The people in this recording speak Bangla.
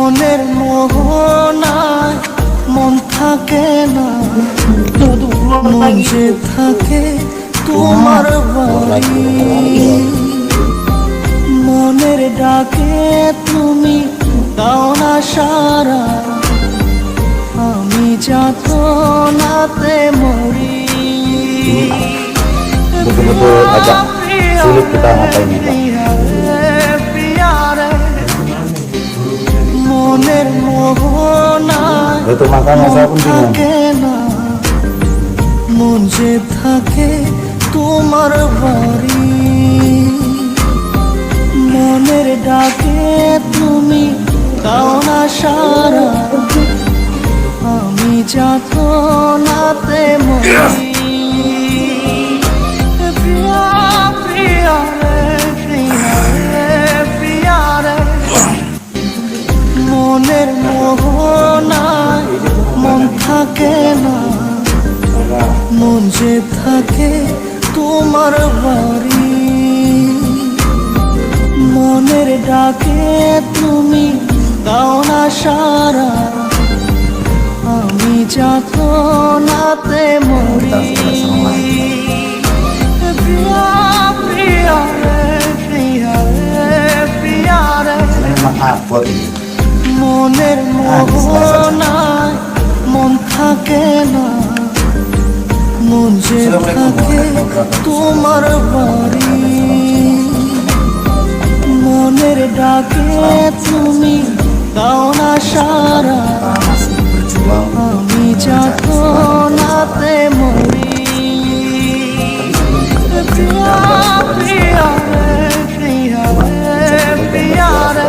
মনের মোহনায় মন থাকে না, মন যে থাকে তোমার বাড়ি। মনের ডাকে তুমি দাও না সারা, আমি যাতনাতে মরি। মনের মোহনায় থাকে না, মন যে থাকে তোমার বাড়ি। মনের ডাকে তুমি দাও না সারা, আমি যাতনাতে মরি। প্রিয়া প্রিয়া রে, প্রিয়া রে, প্রিয়া রে। মনের মোহনায় মন থাকে না, মন যে থাকে তোমার বাড়ি। মনের ডাকে তুমি দাও না সারা, আমি যাতনাতে মরি। প্রিয়া প্রিয়া রে, প্রিয়া রে, প্রিয়া রে। মনের মোহনায় মন থাকে না, মন যে থাকে তোমার বাড়ি। মনের ডাকে তুমি দাও না সারা, আমি যাতনাতে মরি। প্রিয়া প্রিয়া রে, প্রিয়া রে, প্রিয়া রে।